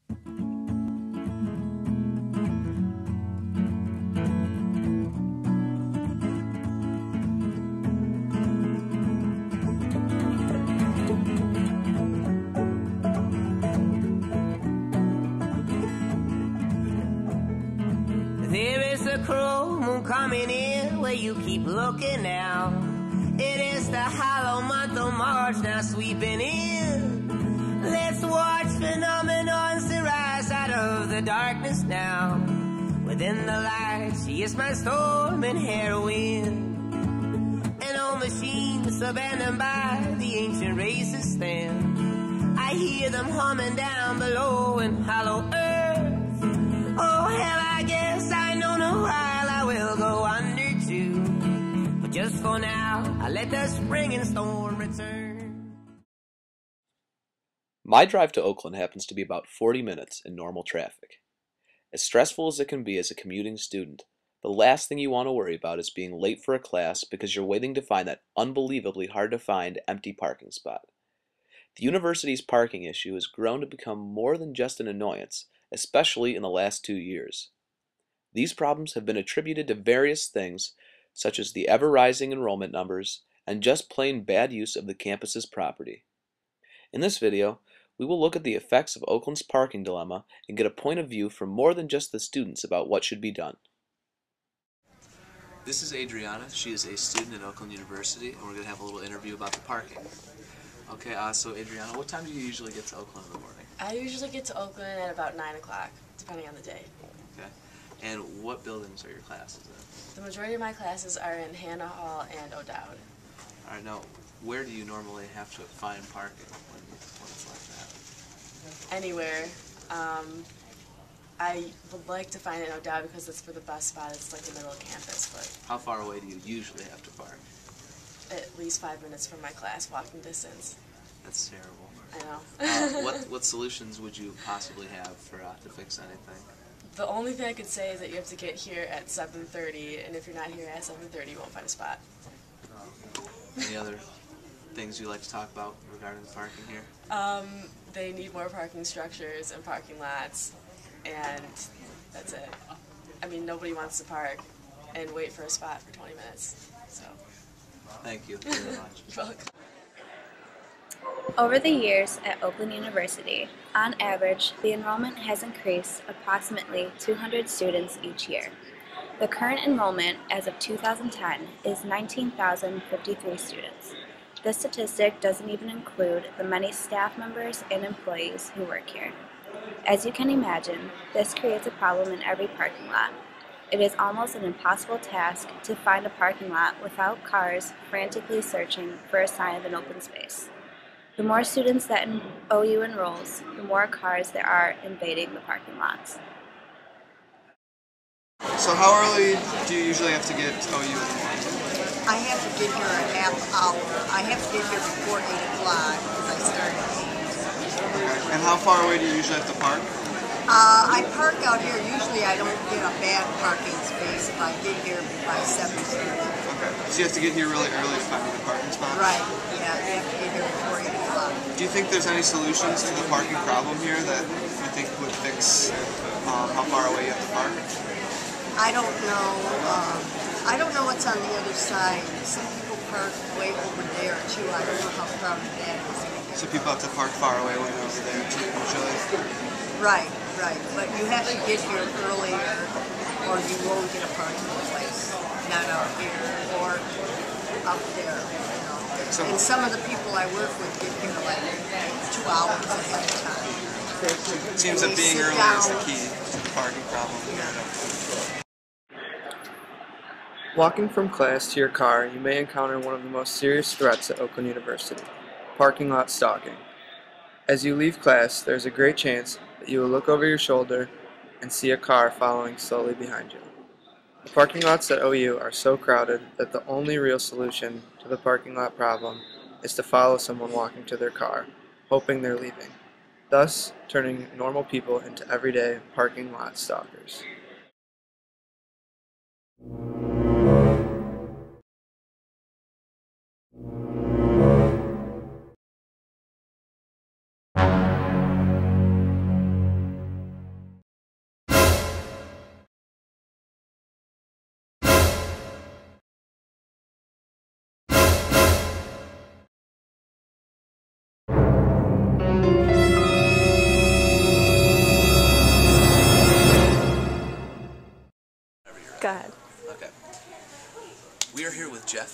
There is a cruel moon coming in where you keep looking now. It is the hollow month of March now sweeping in. Let's watch phenomenons arise out of the darkness now. Within the light, she is my storm and heroine. An old machines abandoned by the ancient races stand. I hear them humming down below in hollow earth. Oh, hell, I guess I know no while I will go under too. But just for now, I let the spring and storm return. My drive to Oakland happens to be about 40 minutes in normal traffic. As stressful as it can be as a commuting student, the last thing you want to worry about is being late for a class because you're waiting to find that unbelievably hard to find empty parking spot. The university's parking issue has grown to become more than just an annoyance, especially in the last 2 years. These problems have been attributed to various things, such as the ever-rising enrollment numbers and just plain bad use of the campus's property. In this video, we will look at the effects of Oakland's parking dilemma and get a point of view from more than just the students about what should be done. This is Adriana. She is a student at Oakland University, and we're going to have a little interview about the parking. Okay, so Adriana, what time do you usually get to Oakland in the morning? I usually get to Oakland at about 9 o'clock, depending on the day. Okay. And what buildings are your classes in? The majority of my classes are in Hannah Hall and O'Dowd. All right, now, where do you normally have to find parking when it's like that? Anywhere. I would like to find it in O'Dowd because it's for the best spot. It's like the middle of campus, but How far away do you usually have to park? at least 5 minutes from my class, walking distance. That's terrible. I know. What solutions would you possibly have for to fix anything? The only thing I could say is that you have to get here at 7:30, and if you're not here at 7:30, you won't find a spot. Any other things you'd like to talk about regarding the parking here? They need more parking structures and parking lots, and that's it. I mean, nobody wants to park and wait for a spot for 20 minutes, so. Thank you very much. You're welcome. Over the years at Oakland University, on average, the enrollment has increased approximately 200 students each year. The current enrollment as of 2010 is 19,053 students. This statistic doesn't even include the many staff members and employees who work here. As you can imagine, this creates a problem in every parking lot. It is almost an impossible task to find a parking lot without cars frantically searching for a sign of an open space. The more students that OU enrolls, the more cars there are invading the parking lots. So how early do you usually have to get to OU in the morning? I have to get here a half hour. I have to get here before 8 o'clock because I start at 8. Okay. And how far away do you usually have to park? I park out here. Usually I don't get a bad parking space if I get here by 7:30. Okay. So you have to get here really early to find a good parking spot? Right. Yeah, you have to get here before 8 o'clock. Do you think there's any solutions to the parking problem here that you think would fix how far away you have to park? I don't know. I don't know what's on the other side. Some people park way over there too. I don't know how crowded that is. So people have to park far away when they're over there too, usually? Right, right. But you have to get here earlier or you won't get a parking place. Not out here or up there, you know. So, and some of the people I work with get here like 2 hours ahead of time. it seems that being early is the key to the parking problem. Walking from class to your car, you may encounter one of the most serious threats at Oakland University, parking lot stalking. As you leave class, there's a great chance that you will look over your shoulder and see a car following slowly behind you. The parking lots at OU are so crowded that the only real solution to the parking lot problem is to follow someone walking to their car, hoping they're leaving, thus turning normal people into everyday parking lot stalkers.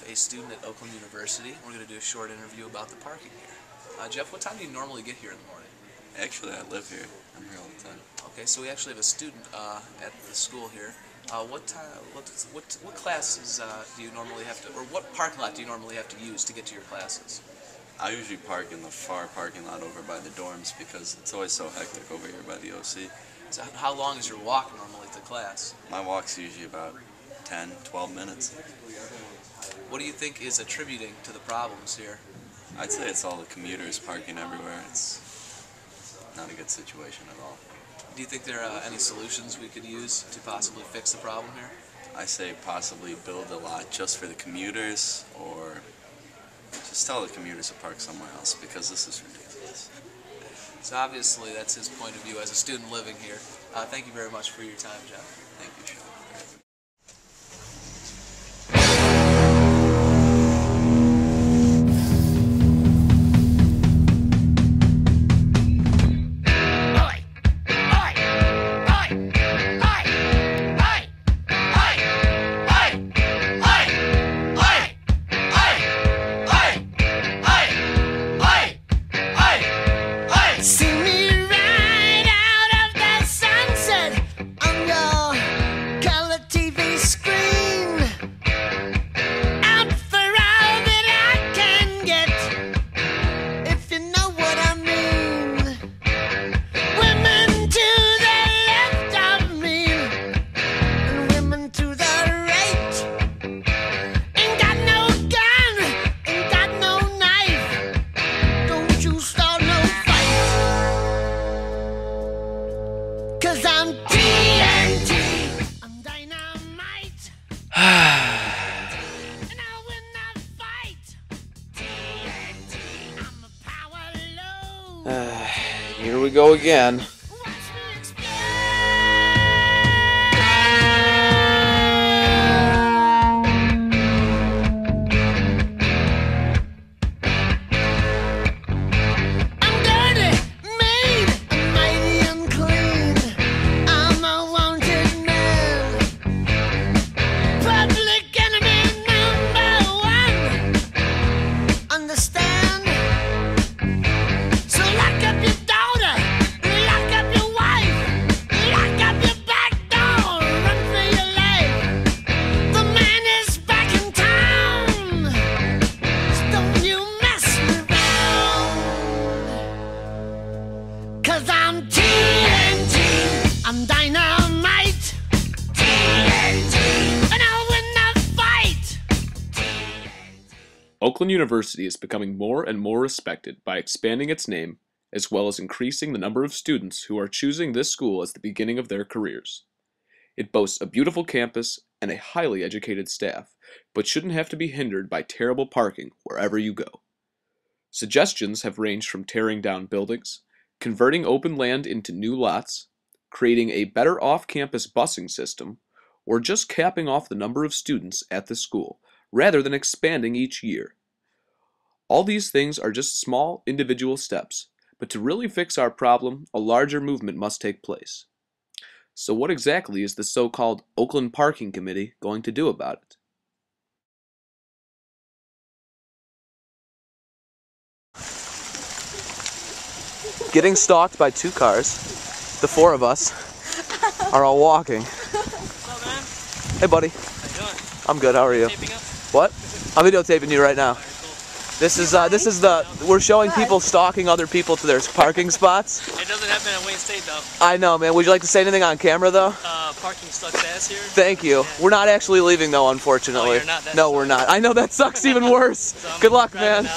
Jeff, a student at Oakland University. We're going to do a short interview about the parking here. Jeff, what time do you normally get here in the morning? Actually, I live here. I'm here all the time. Okay, so we actually have a student at the school here. What classes do you normally have to, or what parking lot do you normally have to use to get to your classes? I usually park in the far parking lot over by the dorms because it's always so hectic over here by the OC. So how long is your walk normally to class? My walk's usually about 10, 12 minutes. What do you think is attributing to the problems here? I'd say it's all the commuters parking everywhere. It's not a good situation at all. Do you think there are any solutions we could use to possibly fix the problem here? I say possibly build a lot just for the commuters, or just tell the commuters to park somewhere else because this is ridiculous. So obviously that's his point of view as a student living here. Thank you very much for your time, Jeff. Thank you, Sean. Here we go again. Cause I'm TNT, I'm dynamite, TNT, and I'll win the fight, TNT. Oakland University is becoming more and more respected by expanding its name, as well as increasing the number of students who are choosing this school as the beginning of their careers. It boasts a beautiful campus and a highly educated staff, but shouldn't have to be hindered by terrible parking wherever you go. Suggestions have ranged from tearing down buildings, converting open land into new lots, creating a better off-campus busing system, or just capping off the number of students at the school, rather than expanding each year. All these things are just small individual steps, but to really fix our problem, a larger movement must take place. So what exactly is the so-called Oakland Parking Committee going to do about it? Getting stalked by two cars. The four of us are all walking. What's up, man? Hey, buddy. How you doing? I'm good. How are you? Taping up? What? I'm videotaping you right now. This is we're showing people stalking other people to their parking spots. It doesn't happen at Wayne State, though. I know, man. Would you like to say anything on camera, though? Parking sucks ass here. Thank you. Yeah. We're not actually leaving, though, unfortunately. Oh, you're not? That no, we're not. I know that sucks even worse. So Good luck, driving man. now.